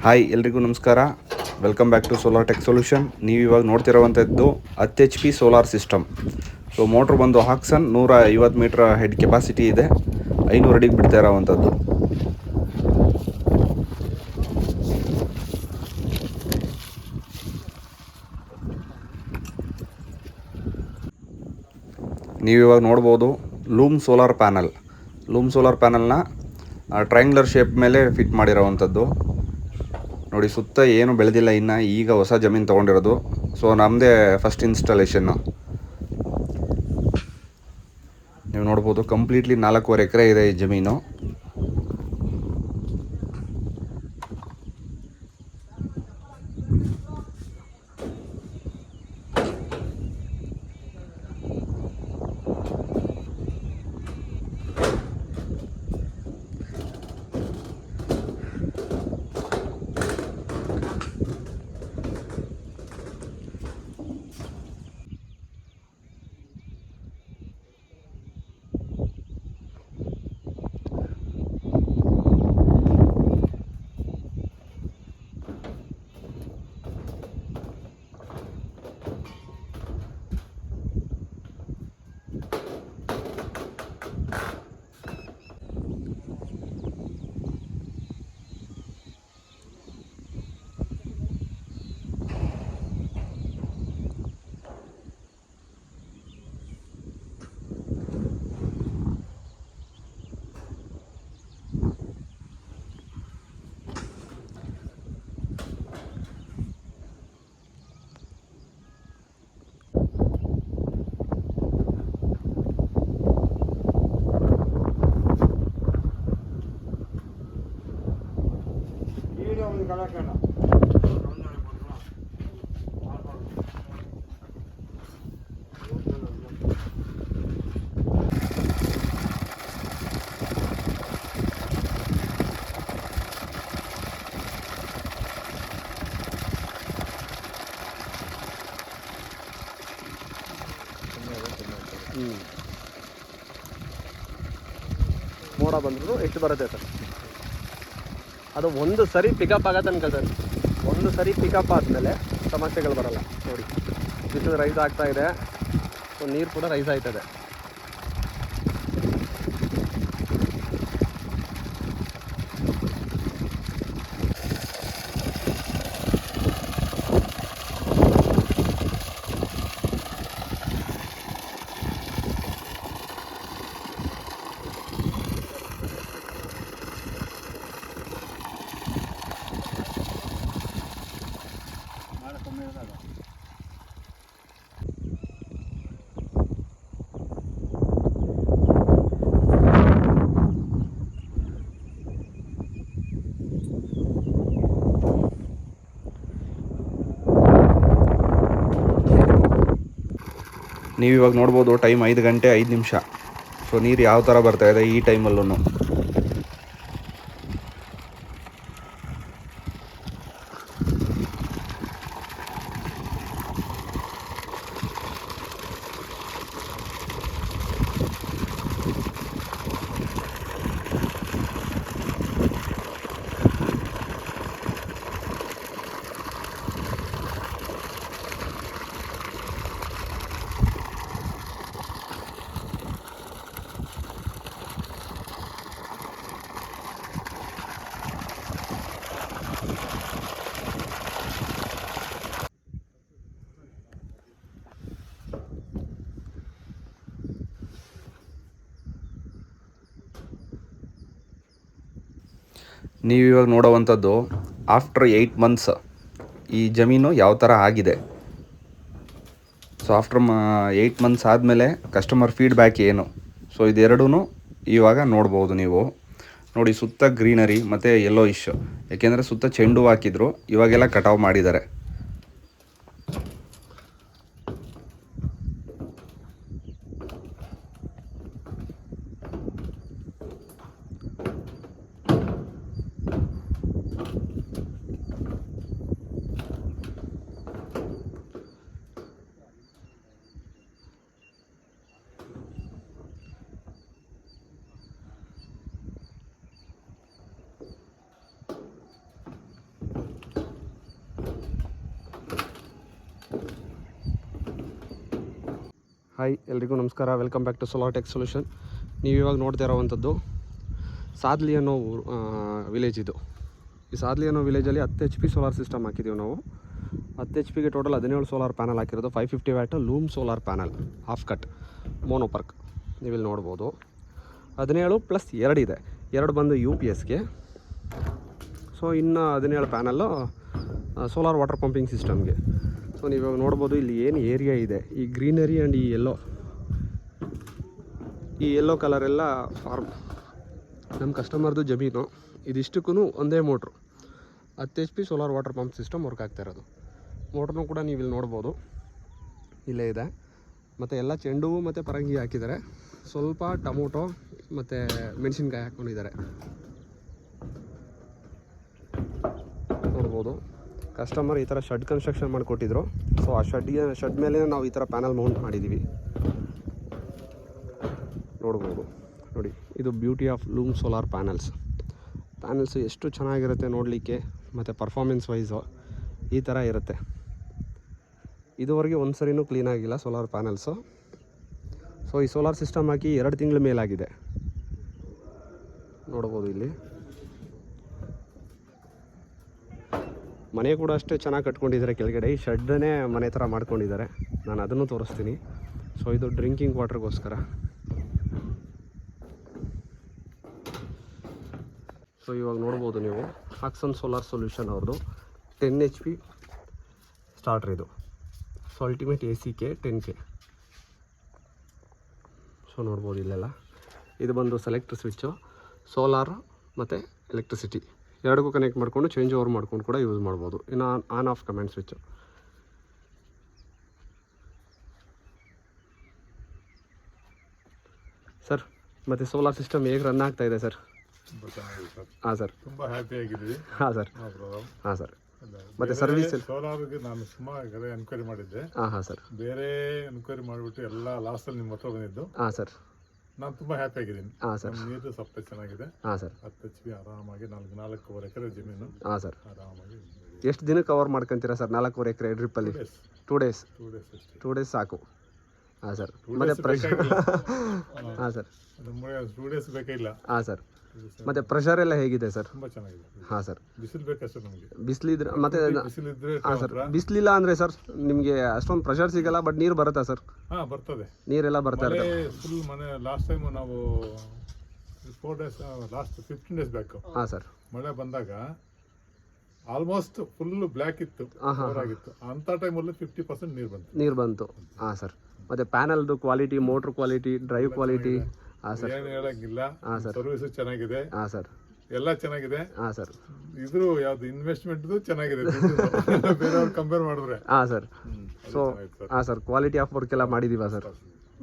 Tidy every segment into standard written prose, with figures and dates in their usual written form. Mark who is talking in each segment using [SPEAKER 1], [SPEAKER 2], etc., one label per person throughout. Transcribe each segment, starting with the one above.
[SPEAKER 1] Hi ಎಲ್ರಿಗೂ ನಮಸ್ಕಾರ. Welcome back to solar tech solution. ನೀವು ಇವಾಗ ನೋಡ್ತಿರೋವಂಥದ್ದು 10 HP solar system. So motor ಬಂದು ಹಾಕ್ಸನ್ 150 ಮೀಟ್ರ್ ಹೆಡ್ ಕೆಪಾಸಿಟಿ ಇದೆ, 500 ಅಡಿಗೆ ಬಿಡ್ತಾ ಇರೋವಂಥದ್ದು. ನೀವು ಇವಾಗ ನೋಡ್ಬೋದು ಲೂಮ್ ಸೋಲಾರ್ ಪ್ಯಾನಲ್ನ ಟ್ರಯಾಂಗ್ಯುಲರ್ ಶೇಪ್ ಮೇಲೆ ಫಿಟ್ ಮಾಡಿರೋವಂಥದ್ದು. ನೋಡಿ, ಸುತ್ತ ಏನು ಬೆಳೆದಿಲ್ಲ, ಇನ್ನು ಈಗ ಹೊಸ ಜಮೀನು ತೊಗೊಂಡಿರೋದು. ಸೊ ನಮ್ಮದೇ ಫಸ್ಟ್ ಇನ್ಸ್ಟಾಲೇಷನ್ನು. ನೀವು ನೋಡ್ಬೋದು ಕಂಪ್ಲೀಟ್ಲಿ 4.5 ಎಕರೆ ಇದೆ ಈ ಜಮೀನು.
[SPEAKER 2] ಮೋಡ ಬಂದ್ರು ಎಷ್ಟು ಬರುತ್ತೆ ಸರ್? ಅದು ಒಂದು ಸರಿ ಪಿಕಪ್ ಆಗತ್ತೆ ಅನ್ಕೊಳ್ತಾರೆ. ಒಂದು ಸರಿ ಪಿಕಪ್ ಆದಮೇಲೆ ಸಮಸ್ಯೆಗಳು ಬರಲ್ಲ. ನೋಡಿ, ಬಿಸಿಲು ರೈಸ್ ಆಗ್ತಾ ಇದೆ, ನೀರು ಕೂಡ ರೈಸ್ ಆಯ್ತದೆ.
[SPEAKER 1] ನೀವು ಇವಾಗ ನೋಡ್ಬೋದು ಟೈಮ್ 5 ಗಂಟೆ 5 ನಿಮಿಷ. ಸೊ ನೀರು ಯಾವ ಥರ ಬರ್ತಾಯಿದೆ ಈ ಟೈಮಲ್ಲೂ. ನೀವು ಇವಾಗ ನೋಡೋವಂಥದ್ದು ಆಫ್ಟರ್ 8 ಮಂತ್ಸ್ ಈ ಜಮೀನು ಯಾವ ಥರ ಆಗಿದೆ. ಸೊ ಆಫ್ಟರ್ 8 ಮಂತ್ಸ್ ಆದಮೇಲೆ ಕಸ್ಟಮರ್ ಫೀಡ್ಬ್ಯಾಕ್ ಏನು. ಸೊ ಇದೆರಡೂ ಇವಾಗ ನೋಡ್ಬೋದು ನೀವು. ನೋಡಿ, ಸುತ್ತ ಗ್ರೀನರಿ ಮತ್ತು ಯೆಲ್ಲೋ ಇಶ್ಯೂ, ಯಾಕೆಂದರೆ ಸುತ್ತ ಚೆಂಡು ಹಾಕಿದ್ರು, ಇವಾಗೆಲ್ಲ ಕಟಾವು ಮಾಡಿದ್ದಾರೆ.
[SPEAKER 2] ಹಾಯ್ ಎಲ್ರಿಗೂ ನಮಸ್ಕಾರ, welcome back to solar tech solution. ನೀವು ಇವಾಗ ನೋಡ್ತಾ ಇರೋವಂಥದ್ದು ಸಾದ್ಲಿ ಅನ್ನೋ ವಿಲೇಜ್ ಇದು. ಈ ಸಾದ್ಲಿ ಅನ್ನೋ ವಿಲೇಜಲ್ಲಿ 10 HP ಸೋಲಾರ್ ಸಿಸ್ಟಮ್ ಹಾಕಿದ್ದೀವಿ ನಾವು. 10 HP ಟೋಟಲ್ 17 ಸೋಲಾರ್ ಪ್ಯಾನಲ್ ಹಾಕಿರೋದು. 550 watt Loom solar panel, half cut mono PERC ನೀವಿಲ್ಲಿ ನೋಡ್ಬೋದು. 17 ಪ್ಲಸ್ 2 ಇದೆ, 2 ಬಂದು UPSಗೆ. ಸೊ ಇನ್ನು 17 ಪ್ಯಾನಲ್ಲು ಸೋಲಾರ್ ವಾಟರ್ ಪಂಪಿಂಗ್ ಸಿಸ್ಟಮ್ಗೆ. ಸೊ ನೀವಿವಾಗ ನೋಡ್ಬೋದು ಇಲ್ಲಿ ಏನು ಏರಿಯಾ ಇದೆ, ಈ ಗ್ರೀನರಿ ಆ್ಯಂಡ್ ಈ ಯೆಲ್ಲೋ ಕಲರ್ ಎಲ್ಲ ಫಾರ್ಮ್ ನಮ್ಮ ಕಸ್ಟಮರ್ದು ಜಮೀನು. ಇದಿಷ್ಟಕ್ಕೂ ಒಂದೇ motor, 10 HP solar water pump system work ಆಗ್ತಾ ಇರೋದು. ಮೋಟ್ರನ್ನೂ ಕೂಡ ನೀವು ಇಲ್ಲಿ ನೋಡ್ಬೋದು, ಇಲ್ಲೇ ಇದೆ. ಮತ್ತು ಎಲ್ಲ ಚೆಂಡು ಹೂವು ಮತ್ತು ಪರಂಗಿ ಹಾಕಿದ್ದಾರೆ, ಸ್ವಲ್ಪ ಟೊಮೊಟೊ ಮತ್ತು ಮೆಣಸಿನ್ಕಾಯಿ ಹಾಕ್ಕೊಂಡಿದ್ದಾರೆ ನೋಡ್ಬೋದು. ಕಸ್ಟಮರ್ ಈ ಥರ ಶೆಡ್ ಕನ್ಸ್ಟ್ರಕ್ಷನ್ ಮಾಡಿಕೊಟ್ಟಿದ್ರು. ಸೊ ಆ ಶೆಡ್ ಮೇಲೆ ನಾವು ಈ ಥರ ಪ್ಯಾನಲ್ ಮೌಂಟ್ ಮಾಡಿದ್ದೀವಿ ನೋಡ್ಬೋದು. ನೋಡಿ, ಇದು beauty of loom solar panels ಎಷ್ಟು ಚೆನ್ನಾಗಿರುತ್ತೆ ನೋಡಲಿಕ್ಕೆ, ಮತ್ತು ಪರ್ಫಾರ್ಮೆನ್ಸ್ ವೈಸು ಈ ಥರ ಇರುತ್ತೆ. ಇದುವರೆಗೆ ಒಂದು ಸರಿನೂ ಕ್ಲೀನ್ ಆಗಿಲ್ಲ ಸೋಲಾರ್ ಪ್ಯಾನಲ್ಸು. ಸೊ ಈ ಸೋಲಾರ್ ಸಿಸ್ಟಮ್ ಹಾಕಿ 2 ತಿಂಗಳ ಮೇಲಾಗಿದೆ ನೋಡ್ಬೋದು. ಇಲ್ಲಿ ಮನೆ ಕೂಡ ಅಷ್ಟೇ ಚೆನ್ನಾಗಿ ಕಟ್ಕೊಂಡಿದ್ದಾರೆ ಕೆಳಗಡೆ. ಈ ಶೆಡ್ಡನ್ನೇ ಮನೆ ಥರ ಮಾಡ್ಕೊಂಡಿದ್ದಾರೆ, ನಾನು ಅದನ್ನು ತೋರಿಸ್ತೀನಿ. ಸೊ ಇದು ಡ್ರಿಂಕಿಂಗ್ ವಾಟರ್ಗೋಸ್ಕರ. ಸೊ ಇವಾಗ ನೋಡ್ಬೋದು ನೀವು, ಹಾಕ್ಸನ್ ಸೋಲಾರ್ ಸೊಲ್ಯೂಷನ್ ಅವ್ರದ್ದು 10 HP ಸ್ಟಾರ್ಟ್ರ್ ಇದು. So ultimate ACK 10K. So ನೋಡ್ಬೋದು ಇಲ್ಲೆಲ್ಲ. ಇದು ಬಂದು ಸೆಲೆಕ್ಟ್ರ್ ಸ್ವಿಚ್ಚು, ಸೋಲಾರ್ ಮತ್ತು ಎಲೆಕ್ಟ್ರಿಸಿಟಿ ಎರಡಕ್ಕೂ ಕನೆಕ್ಟ್ ಮಾಡಿಕೊಂಡು ಚೇಂಜ್ ಓವರ್ ಮಾಡ್ಕೊಂಡು ಕೂಡ ಯೂಸ್ ಮಾಡ್ಬೋದು. ಇನ್ನು on off comment switch. Sir ಮತ್ತು ಸೋಲಾರ್ ಸಿಸ್ಟಮ್ ಹೇಗೆ ರನ್ ಆಗ್ತಾ ಇದೆ ಸರ್? ಹಾಂ ಸರ್,
[SPEAKER 3] ತುಂಬ ಹ್ಯಾಪಿ ಆಗಿದ್ದೀವಿ.
[SPEAKER 2] ಹಾಂ ಸರ್, ಹಾಂ ಸರ್. ಮತ್ತು ಸರ್ವಿಸ್
[SPEAKER 3] ಸೋಲಾರ್ಗೆ ನಾನು ಸುಮಾರು ಎನ್ಕ್ವೈರಿ ಮಾಡಿದ್ದೆ.
[SPEAKER 2] ಹಾಂ ಸರ್,
[SPEAKER 3] ಬೇರೆ ಎನ್ಕ್ವೈರಿ ಮಾಡಿಬಿಟ್ಟು ಎಲ್ಲ ಲಾಸ್ಟಲ್ಲಿ ನಿಮ್ಮ ಹತ್ರ ಬಂದಿದ್ದು.
[SPEAKER 2] ಹಾಂ ಸರ್,
[SPEAKER 3] ನಾನು ತುಂಬ ಹ್ಯಾಪಿ ಆಗಿದ್ದೀನಿ.
[SPEAKER 2] ಹಾಂ ಸರ್,
[SPEAKER 3] ನೀರು ಸಪ್ಲೈ ಚೆನ್ನಾಗಿದೆ.
[SPEAKER 2] ಹಾಂ ಸರ್,
[SPEAKER 3] 10 HP ಆರಾಮಾಗಿ 4.5 ಎಕರೆ ಜಮೀನು
[SPEAKER 2] ಹಾಂ ಸರ್.
[SPEAKER 3] ಆರಾಮಾಗಿ
[SPEAKER 2] ಎಷ್ಟು ದಿನಕ್ಕೆ ಕವರ್ ಮಾಡ್ಕೊತೀರಾ ಸರ್ 4 ಎಕರೆ ಡ್ರಿಪ್ಪಲ್ಲಿ? 2 ಡೇಸ್. 2 ಡೇಸ್ ಸಾಕು. ಹಾಂ ಸರ್. ಮತ್ತು ಹಾಂ ಸರ್,
[SPEAKER 3] 2 ಡೇಸ್ ಬೇಕಿಲ್ಲ.
[SPEAKER 2] ಹಾಂ ಸರ್. ಮತ್ತು ಪ್ರೆಷರ್ ಎಲ್ಲ ಹೇಗಿದೆ ಸರ್?
[SPEAKER 3] ತುಂಬ ಚೆನ್ನಾಗಿದೆ.
[SPEAKER 2] ಹಾಂ ಸರ್.
[SPEAKER 3] ಬಿಸಿಲು ಬೇಕಷ್ಟೇ ನಮಗೆ.
[SPEAKER 2] ಬಿಸಿಲಿದ್ರೆ ಮತ್ತು
[SPEAKER 3] ಬಿಸಿಲಿದ್ರೆ
[SPEAKER 2] ಹಾಂ ಸರ್. ಬಿಸಿಲಿಲ್ಲ ಅಂದರೆ ಸರ್ ನಿಮಗೆ ಅಷ್ಟೊಂದು ಪ್ರೆಷರ್ ಸಿಗಲ್ಲ, ಬಟ್ ನೀರು ಬರುತ್ತಾ ಸರ್?
[SPEAKER 3] ಹಾಂ, ಬರ್ತದೆ.
[SPEAKER 2] ನೀರೆಲ್ಲ ಬರ್ತಾ ಇರುತ್ತೆ.
[SPEAKER 3] ಫುಲ್ ಮನೆ ಲಾಸ್ಟ್ ಟೈಮ್ ನಾವು 4 ಡೇಸ್, ಲಾಸ್ಟ್ 15 ಡೇಸ್ ಬ್ಯಾಕ್
[SPEAKER 2] ಹಾಂ ಸರ್,
[SPEAKER 3] ಮಳೆ ಬಂದಾಗ ಆಲ್ಮೋಸ್ಟ್ ಫುಲ್ ಬ್ಲ್ಯಾಕ್ ಇತ್ತು, ಆಗಿತ್ತು. ಅಂತ ಟೈಮಲ್ಲಿ 50% ನೀರು ಬಂತು.
[SPEAKER 2] ಹಾಂ ಸರ್. ಮತ್ತು ಪ್ಯಾನಲ್ದು quality, motor quality, drive quality, ಹಾಂ ಸರ್,
[SPEAKER 3] ಏನು ಹೇಳಂಗಿಲ್ಲ.
[SPEAKER 2] ಹಾಂ ಸರ್.
[SPEAKER 3] ಸರ್ವಿಸ್ ಚೆನ್ನಾಗಿದೆ.
[SPEAKER 2] ಹಾಂ ಸರ್,
[SPEAKER 3] ಎಲ್ಲ ಚೆನ್ನಾಗಿದೆ.
[SPEAKER 2] ಹಾಂ ಸರ್.
[SPEAKER 3] ಇದ್ರು ಯಾವ್ದು ಇನ್ವೆಸ್ಟ್ಮೆಂಟ್ ಚೆನ್ನಾಗಿದೆ ಬೇರೆಯವ್ರು ಕಂಪೇರ್ ಮಾಡಿದ್ರೆ.
[SPEAKER 2] ಹಾಂ ಸರ್. ಸೊ ಹಾಂ ಸರ್, ಕ್ವಾಲಿಟಿ ಆಫ್ ವರ್ಕ್ ಎಲ್ಲ ಮಾಡಿದ್ದೀವಾ ಸರ್?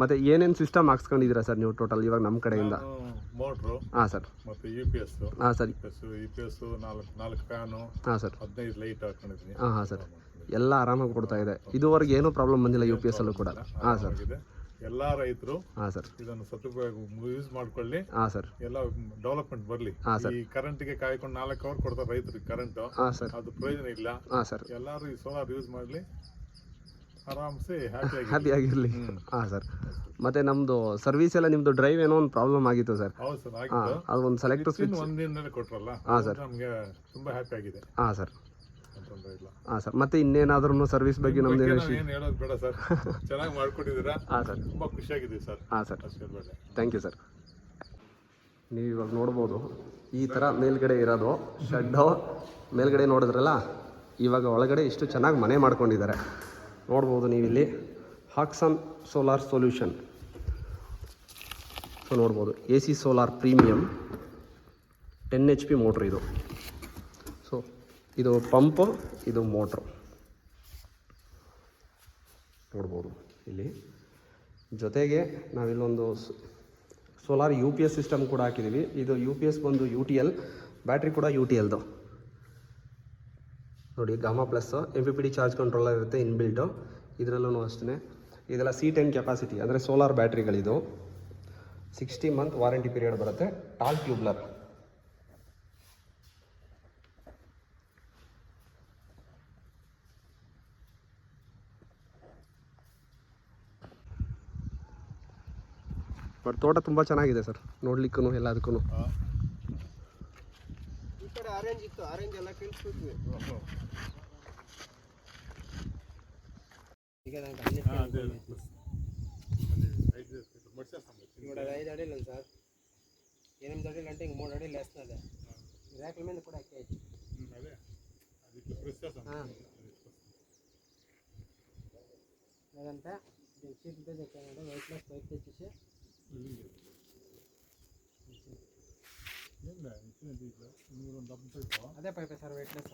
[SPEAKER 2] ಮತ್ತು ಏನೇನು ಸಿಸ್ಟಮ್ ಹಾಕ್ಸ್ಕೊಂಡಿದ್ದೀರಾ ಸರ್ ನೀವು ಟೋಟಲ್ ಇವಾಗ ನಮ್ಮ ಕಡೆಯಿಂದ?
[SPEAKER 3] ಮೋಟ್ರು,
[SPEAKER 2] ಹಾಂ ಸರ್,
[SPEAKER 3] ಮತ್ತು UPS,
[SPEAKER 2] ಹಾಂ ಸರ್,
[SPEAKER 3] UPS 4 ಫ್ಯಾನು,
[SPEAKER 2] ಹಾಂ ಸರ್,
[SPEAKER 3] 15 ಲೈಟ್ ಹಾಕೊಂಡಿದ್ದೀನಿ.
[SPEAKER 2] ಹಾಂ ಹಾಂ ಸರ್. ಎಲ್ಲ ಆರಾಮಾಗಿ ಕೊಡ್ತಾ ಇದೆ. ಇದುವರೆಗೆ ಏನೂ ಪ್ರಾಬ್ಲಮ್ ಬಂದಿಲ್ಲ UPS ಅಲ್ಲೂ ಕೂಡ. ಹಾಂ ಸರ್.
[SPEAKER 3] ಎಲ್ಲ ರೈತರು
[SPEAKER 2] ಹಾಂ ಸರ್
[SPEAKER 3] ಇದನ್ನು ಸದುಪಯೋಗ ಯೂಸ್ ಮಾಡ್ಕೊಳ್ಳಿ.
[SPEAKER 2] ಹಾಂ ಸರ್.
[SPEAKER 3] ಎಲ್ಲ ಡೆವಲಪ್ಮೆಂಟ್ ಬರಲಿ. ಈ ಕರೆಂಟ್ಗೆ ಕಾಯ್ಕೊಂಡು 4 ಅವರ್ ಕೊಡ್ತಾರೆ ರೈತರಿಗೆ ಕರೆಂಟ್,
[SPEAKER 2] ಹಾಂ ಸರ್,
[SPEAKER 3] ಅದು ಪ್ರಯೋಜನ ಇಲ್ಲ.
[SPEAKER 2] ಹಾಂ ಸರ್.
[SPEAKER 3] ಎಲ್ಲರೂ ಈ ಸೋಲಾರ್ ಯೂಸ್ ಮಾಡಲಿ, ಆರಾಮ್ಸೆ
[SPEAKER 2] ಹ್ಯಾಪಿಯಾಗಿರಲಿ. ಹಾಂ ಸರ್. ಮತ್ತು ನಮ್ಮದು ಸರ್ವಿಸ್ ಎಲ್ಲ ನಿಮ್ಮದು ಡ್ರೈವ್ ಏನೋ ಒಂದು ಪ್ರಾಬ್ಲಮ್ ಆಗಿತ್ತು ಸರ್.
[SPEAKER 3] ಹೌದು ಸರ್,
[SPEAKER 2] ಹಾಂ, ಅದು ಒಂದು ಸೆಲೆಕ್ಟರ್ ಸ್ವಿಚ್
[SPEAKER 3] ಒಂದಿನದಲ್ಲಿ ಕೊಟ್ರಲ್ಲ.
[SPEAKER 2] ಹಾಂ ಸರ್,
[SPEAKER 3] ನಮಗೆ ತುಂಬ ಹ್ಯಾಪಿ ಆಗಿದೆ.
[SPEAKER 2] ಹಾಂ ಸರ್,
[SPEAKER 3] ತೊಂದರೆ ಇಲ್ಲ.
[SPEAKER 2] ಹಾಂ ಸರ್. ಮತ್ತೆ ಇನ್ನೇನಾದ್ರೂ ಸರ್ವಿಸ್ ಬಗ್ಗೆ ನಮ್ದು
[SPEAKER 3] ಏನು ಹೇಳೋದು ಬೇಡ ಸರ್, ಚೆನ್ನಾಗಿ ಮಾಡ್ಕೊಟ್ಟಿದ್ದೀರಾ.
[SPEAKER 2] ಹಾಂ ಸರ್,
[SPEAKER 3] ತುಂಬ ಖುಷಿಯಾಗಿದ್ದೀವಿ ಸರ್.
[SPEAKER 2] ಹಾಂ ಸರ್,
[SPEAKER 3] ಅಷ್ಟೇ ಬೇಡ.
[SPEAKER 2] Thank you sir. ನೀವು ಇವಾಗ ನೋಡ್ಬೋದು ಈ ಥರ ಮೇಲ್ಗಡೆ ಇರೋದು ಶೆಡ್ಡು. ಮೇಲ್ಗಡೆ ನೋಡಿದ್ರಲ್ಲ, ಇವಾಗ ಒಳಗಡೆ ಇಷ್ಟು ಚೆನ್ನಾಗಿ ಮನೆ ಮಾಡ್ಕೊಂಡಿದ್ದಾರೆ ನೋಡ್ಬೋದು ನೀವಿಲ್ಲಿ. ಹಾಕ್ಸನ್ ಸೋಲಾರ್ ಸೊಲ್ಯೂಷನ್. ಸೊ ನೋಡ್ಬೋದು AC solar premium 10 HP motor ಇದು. ಸೊ ಇದು ಪಂಪು, ಇದು ಮೋಟ್ರು ನೋಡ್ಬೋದು ಇಲ್ಲಿ. ಜೊತೆಗೆ ನಾವಿಲ್ಲೊಂದು ಸೋಲಾರ್ UPS ಸಿಸ್ಟಮ್ ಕೂಡ ಹಾಕಿದ್ದೀವಿ. ಇದು UPS ಬಂದು UTL, ಬ್ಯಾಟ್ರಿ ಕೂಡ UTLದು ನೋಡಿ. Gamma plus MPPT charge controller ಇರುತ್ತೆ ಇನ್ಬಿಲ್ಟು. ಇದರಲ್ಲೂ ಅಷ್ಟೇ. ಇದೆಲ್ಲ C10 ಕೆಪಾಸಿಟಿ, ಅಂದರೆ ಸೋಲಾರ್ ಬ್ಯಾಟ್ರಿಗಳಿದು. 60 ಮಂತ್ ವಾರಂಟಿ ಪೀರಿಯಡ್ ಬರುತ್ತೆ. Tall tubular. ಬಟ್ ತೋಟ ತುಂಬ ಚೆನ್ನಾಗಿದೆ ಸರ್, ನೋಡ್ಲಿಕ್ಕೂ ಎಲ್ಲದಕ್ಕೂ.
[SPEAKER 4] ಈ ಕಡೆ ಆರೆಂಜ್ ಇತ್ತು, ಆರೆಂಜ್ ಎಲ್ಲ ಕೀಳ್ಸ್ಬಿಟ್ವಿ. ಈಗ ನಂಗೆ ಅಲ್ಲಿ ఇప్పుడు 5 అడుగులు సార్, 8 అడుగులు అంటే ఇంక 3 అడుగులు వేస్తున్నది. రేకుల మీద కూడా ఎక్కేయచ్చు. లేదంటే దీని షీట్ మీద ఎక్కానంటే వైట్ లెస్ పైకి తెచ్చేసి అదే పైపే సార్, వెయిట్ లెస్.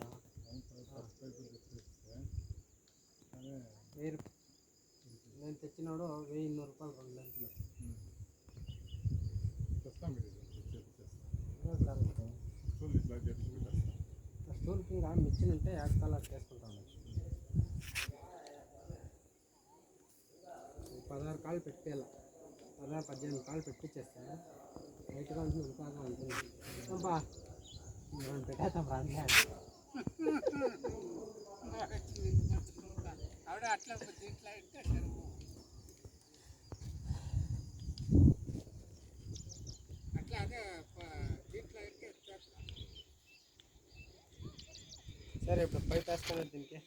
[SPEAKER 4] నేను తెచ్చినాడు 1200 రూపాయలు 2 లెన్స్లు. స్టూల్కి ఇంకా మిషన్ ఉంటే యాడ్ కలర్ చేసుకుంటాను. 16 కాళ్ళు పెట్టేలా, 16-18 కాళ్ళు పెట్టించేస్తాను. లైట్గా ఉంటుంది, ఉపాగా ఉంటుంది. అబ్బా పెట్టేస్తాం రాండి ఆవిడ అట్లా దీంట్లో అట్లా అదే దీంట్లో సరే ఇప్పుడు పైప్ వేస్తాను దీనికి.